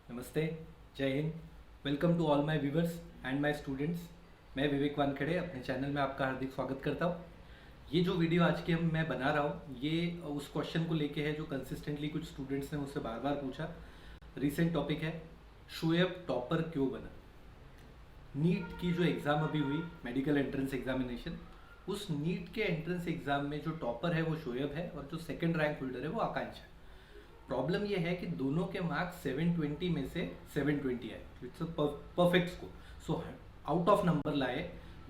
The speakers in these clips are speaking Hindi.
नमस्ते, Jai Hind. Welcome to all my viewers and my students. मैं विवेक वानखेड़े अपने चैनल में आपका हार्दिक स्वागत करता हूँ। ये जो वीडियो आज की मैं बना रहा हूँ ये उस क्वेश्चन को लेके है जो कंसिस्टेंटली कुछ स्टूडेंट्स ने मुझसे बार बार पूछा। रिसेंट टॉपिक है, शोएब टॉपर क्यों बना। नीट की जो एग्ज़ाम अभी हुई, मेडिकल एंट्रेंस एग्जामिनेशन, उस नीट के एंट्रेंस एग्ज़ाम में जो टॉपर है वो शोएब है और जो सेकंड रैंक होल्डर है वो आकांक्षा है। प्रॉब्लम ये है कि दोनों के मार्क्स 720 में से 720 है। It's a perfect score. So out of number लाए,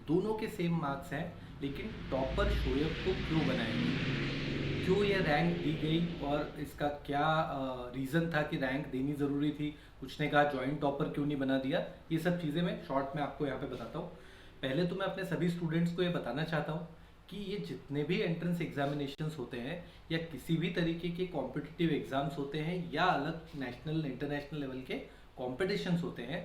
दोनों के सेम मार्क्स हैं, लेकिन टॉपर शोएब को क्यों बनाया गया, क्यों ये रैंक दी गई और इसका क्या रीज़न था कि रैंक देनी ज़रूरी थी। कुछ ने कहा जॉइंट टॉपर क्यों नहीं बना दिया। ये सब चीज़ें मैं शॉर्ट में आपको यहाँ पे बताता हूँ। पहले तो मैं अपने सभी स्टूडेंट्स को ये बताना चाहता हूँ कि ये जितने भी एंट्रेंस एग्जामिनेशंस होते हैं या किसी भी तरीके के कॉम्पिटिटिव एग्ज़ाम्स होते हैं या अलग नेशनल इंटरनेशनल लेवल के कॉम्पिटिशन्स होते हैं,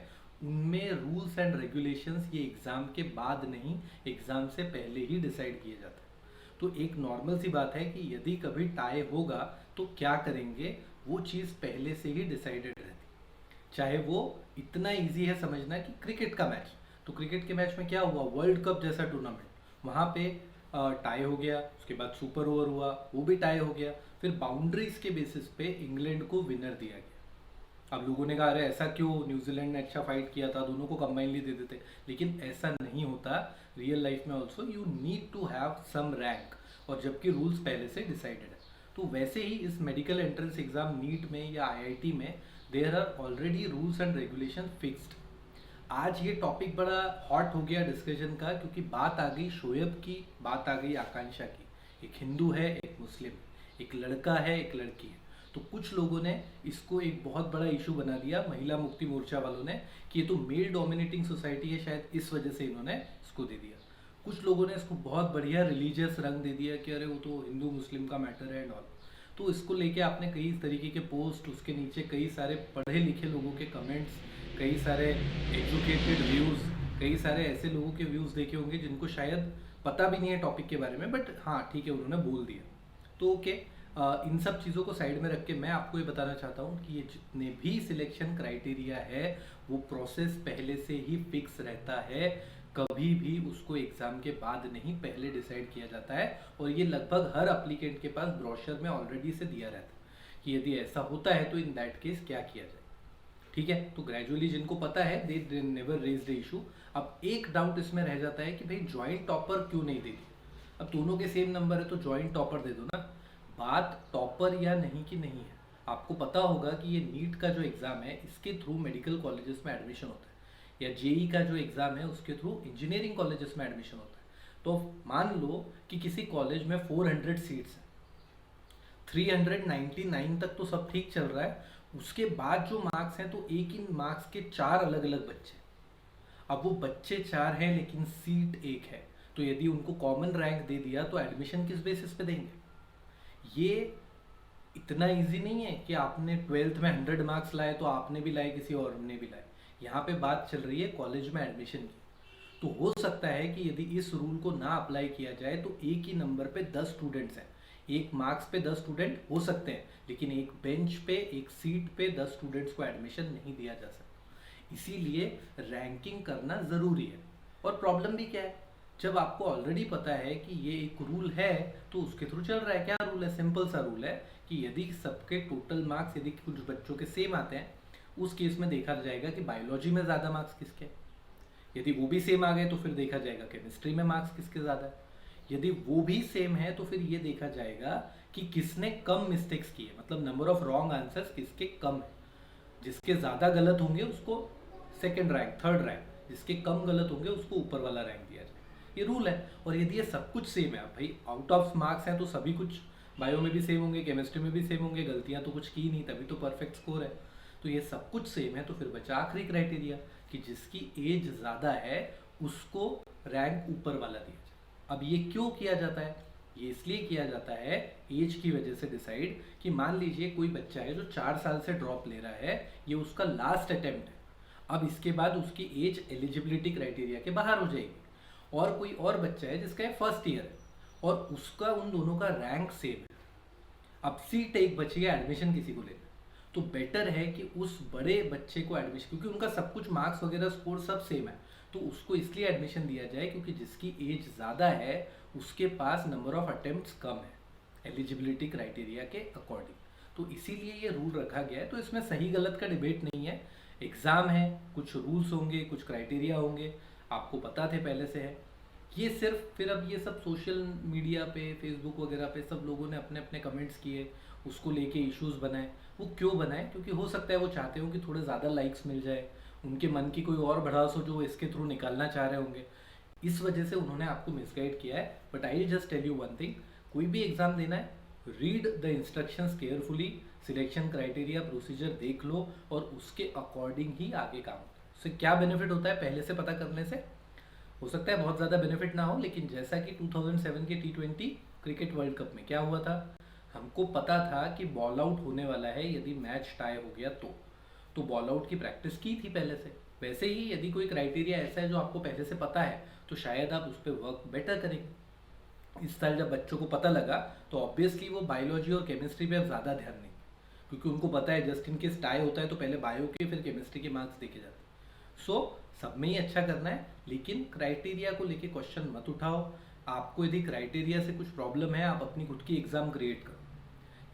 उनमें रूल्स एंड रेगुलेशंस ये एग्ज़ाम के बाद नहीं, एग्ज़ाम से पहले ही डिसाइड किए जाते हैं। तो एक नॉर्मल सी बात है कि यदि कभी टाई होगा तो क्या करेंगे, वो चीज़ पहले से ही डिसाइडेड रहती। चाहे वो इतना ईजी है समझना कि क्रिकेट का मैच, तो क्रिकेट के मैच में क्या हुआ, वर्ल्ड कप जैसा टूर्नामेंट, वहाँ पे टाई हो गया, उसके बाद सुपर ओवर हुआ, वो भी टाई हो गया, फिर बाउंड्रीज के बेसिस पे इंग्लैंड को विनर दिया गया। अब लोगों ने कहा अरे ऐसा क्यों, न्यूजीलैंड ने अच्छा फाइट किया था, दोनों को कंबाइनली दे देते, लेकिन ऐसा नहीं होता। रियल लाइफ में also you need to have some rank, और जबकि रूल्स पहले से डिसाइडेड है। तो वैसे ही इस मेडिकल एंट्रेंस एग्जाम नीट में या आईआईटी में there are already rules and regulation fixed. आज ये टॉपिक बड़ा हॉट हो गया डिस्कशन का, क्योंकि बात आ गई शोएब की, बात आ गई आकांक्षा की। एक हिंदू है, एक मुस्लिम, एक लड़का है, एक लड़की है। तो कुछ लोगों ने इसको एक बहुत बड़ा इशू बना दिया, महिला मुक्ति मोर्चा वालों ने, कि ये तो मेल डोमिनेटिंग सोसाइटी है, शायद इस वजह से इन्होंने इसको दे दिया। कुछ लोगों ने इसको बहुत बढ़िया रिलीजियस रंग दे दिया कि अरे वो तो हिंदू मुस्लिम का मैटर है एंड ऑल। तो इसको लेके आपने कई तरीके के पोस्ट, उसके नीचे कई सारे पढ़े लिखे लोगों के कमेंट्स, कई सारे एजुकेटेड व्यूज़, कई सारे ऐसे लोगों के व्यूज़ देखे होंगे जिनको शायद पता भी नहीं है टॉपिक के बारे में, बट हाँ ठीक है उन्होंने बोल दिया। तो ओके, इन सब चीज़ों को साइड में रख के मैं आपको ये बताना चाहता हूँ कि ये जितने भी सिलेक्शन क्राइटेरिया है वो प्रोसेस पहले से ही फिक्स रहता है। कभी भी उसको एग्ज़ाम के बाद नहीं, पहले डिसाइड किया जाता है। और ये लगभग हर अप्लीकेंट के पास ब्रोशर में ऑलरेडी से दिया रहता है कि यदि ऐसा होता है तो इन दैट केस क्या किया जाए। ठीक है, तो ग्रेजुअली जिनको पता है they never raise the issue. अब एक डाउट इसमें रह जाता है कि भाई जॉइंट टॉपर क्यों नहीं दे दिया। अब दोनों के सेम नंबर है तो जॉइंट टॉपर दे दो ना। बात टॉपर या नहीं की नहीं है। आपको पता होगा कि ये नीट का जो एग्ज़ाम है इसके थ्रू मेडिकल कॉलेजेस में एडमिशन होता है, या जेई का जो एग्ज़ाम है उसके थ्रू इंजीनियरिंग कॉलेजेस में एडमिशन होता है। तो मान लो कि किसी कॉलेज में 400 सीट्स हैं, 399 तक तो सब ठीक चल रहा है, उसके बाद जो मार्क्स हैं तो एक ही मार्क्स के चार अलग अलग बच्चे। अब वो बच्चे चार हैं लेकिन सीट एक है, तो यदि उनको कॉमन रैंक दे दिया तो एडमिशन किस बेसिस पे देंगे। ये इतना इजी नहीं है कि आपने 12th में 100 मार्क्स लाए तो आपने भी लाए, किसी और ने भी लाए। यहाँ पे बात चल रही है कॉलेज में एडमिशन की। तो हो सकता है कि यदि इस रूल को ना अप्लाई किया जाए तो एक ही नंबर पे 10 स्टूडेंट्स हैं, एक मार्क्स पे 10 स्टूडेंट हो सकते हैं, लेकिन एक बेंच पे, एक सीट पे 10 स्टूडेंट्स को एडमिशन नहीं दिया जा सकता। इसीलिए रैंकिंग करना ज़रूरी है। और प्रॉब्लम भी क्या है, जब आपको ऑलरेडी पता है कि ये एक रूल है तो उसके थ्रू चल रहा है। क्या रूल है, सिंपल सा रूल है कि यदि सबके टोटल मार्क्स यदि कुछ बच्चों के सेम आते हैं, उस केस में देखा जाएगा कि बायोलॉजी में ज़्यादा मार्क्स किसके। यदि वो भी सेम आ गए तो फिर देखा जाएगा केमिस्ट्री में मार्क्स किसके ज़्यादा है। यदि वो भी सेम है तो फिर ये देखा जाएगा कि किसने कम मिस्टेक्स किए, मतलब नंबर ऑफ रॉन्ग आंसर्स किसके कम है। जिसके ज़्यादा गलत होंगे उसको सेकंड रैंक, थर्ड रैंक, जिसके कम गलत होंगे उसको ऊपर वाला रैंक दिया जाए। ये रूल है। और यदि ये सब कुछ सेम है, भाई आउट ऑफ मार्क्स हैं तो सभी कुछ बायो में भी सेम होंगे, केमिस्ट्री में भी सेम होंगे, गलतियाँ तो कुछ की नहीं तभी तो परफेक्ट स्कोर है। तो ये सब कुछ सेम है, तो फिर बचा आखिरी क्राइटेरिया कि जिसकी एज ज़्यादा है उसको रैंक ऊपर वाला दिया जाए। अब ये क्यों किया जाता है, ये इसलिए किया जाता है एज की वजह से डिसाइड, कि मान लीजिए कोई बच्चा है जो 4 साल से ड्रॉप ले रहा है, ये उसका लास्ट अटेम्प्ट है, अब इसके बाद उसकी एज एलिजिबिलिटी क्राइटेरिया के बाहर हो जाएगी। और कोई और बच्चा है जिसका फर्स्ट ईयर है और उसका उन दोनों का रैंक सेम है, अब सीट एक बची है, एडमिशन किसी को लेना, तो बेटर है कि उस बड़े बच्चे को एडमिशन, क्योंकि उनका सब कुछ मार्क्स वगैरह स्कोर सब सेम है, तो उसको इसलिए एडमिशन दिया जाए क्योंकि जिसकी एज ज़्यादा है उसके पास नंबर ऑफ अटेम्प्ट्स कम है एलिजिबिलिटी क्राइटेरिया के अकॉर्डिंग। तो इसीलिए ये रूल रखा गया है। तो इसमें सही गलत का डिबेट नहीं है, एग्ज़ाम है, कुछ रूल्स होंगे, कुछ क्राइटेरिया होंगे, आपको पता थे पहले से है। ये सिर्फ फिर अब ये सब सोशल मीडिया पे, फेसबुक वगैरह पे सब लोगों ने अपने अपने कमेंट्स किए, उसको लेके इश्यूज बनाए। वो क्यों बनाए? क्योंकि हो सकता है वो चाहते हो कि थोड़े ज़्यादा लाइक्स मिल जाए, उनके मन की कोई और भड़ास हो जो वो इसके थ्रू निकालना चाह रहे होंगे, इस वजह से उन्होंने आपको मिसगाइड किया है। But I just tell you one thing, कोई भी एग्ज़ाम देना है, read the instructions carefully, selection criteria procedure देख लो और उसके अकॉर्डिंग ही आगे काम। उससे क्या बेनिफिट होता है पहले से पता करने से? हो सकता है बहुत ज़्यादा बेनिफिट ना हो, लेकिन जैसा कि 2007 के T20 क्रिकेट वर्ल्ड कप में क्या हुआ था, हमको पता था कि बॉल आउट होने वाला है यदि मैच टाई हो गया तो बॉल आउट की प्रैक्टिस की थी पहले से। वैसे ही यदि कोई क्राइटेरिया ऐसा है जो आपको पहले से पता है तो शायद आप उस पर वर्क बेटर करेंगे। इस साल जब बच्चों को पता लगा तो ऑब्वियसली वो बायोलॉजी और केमिस्ट्री पे अब ज़्यादा ध्यान देंगे, क्योंकि उनको पता है जस्ट इन केस टाई होता है तो पहले बायो के फिर केमिस्ट्री के मार्क्स देखे जाते हैं। सो सब में ही अच्छा करना है, लेकिन क्राइटेरिया को लेके क्वेश्चन मत उठाओ। आपको यदि क्राइटेरिया से कुछ प्रॉब्लम है, आप अपनी खुद की एग्ज़ाम क्रिएट करो।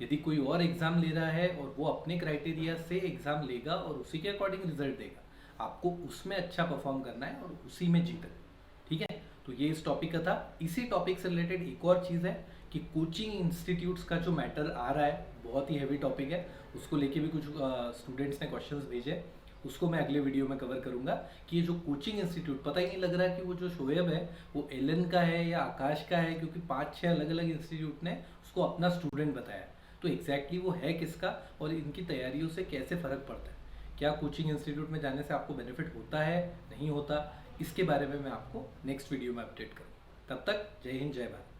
यदि कोई और एग्ज़ाम ले रहा है और वो अपने क्राइटेरिया से एग्ज़ाम लेगा और उसी के अकॉर्डिंग रिजल्ट देगा, आपको उसमें अच्छा परफॉर्म करना है और उसी में जीतना, ठीक है? तो ये इस टॉपिक का था। इसी टॉपिक से रिलेटेड एक और चीज़ है कि कोचिंग इंस्टीट्यूट्स का जो मैटर आ रहा है, बहुत ही हैवी टॉपिक है, उसको लेके भी कुछ स्टूडेंट्स ने क्वेश्चंस भेजे, उसको मैं अगले वीडियो में कवर करूंगा कि ये जो कोचिंग इंस्टीट्यूट, पता ही नहीं लग रहा कि वो जो शोएब है वो एलन का है या आकाश का है, क्योंकि 5-6 अलग अलग इंस्टीट्यूट ने उसको अपना स्टूडेंट बताया। तो एग्जैक्टली वो है किसका और इनकी तैयारियों से कैसे फ़र्क पड़ता है, क्या कोचिंग इंस्टीट्यूट में जाने से आपको बेनिफिट होता है नहीं होता, इसके बारे में मैं आपको नेक्स्ट वीडियो में अपडेट करूँ। तब तक जय हिंद, जय भारत।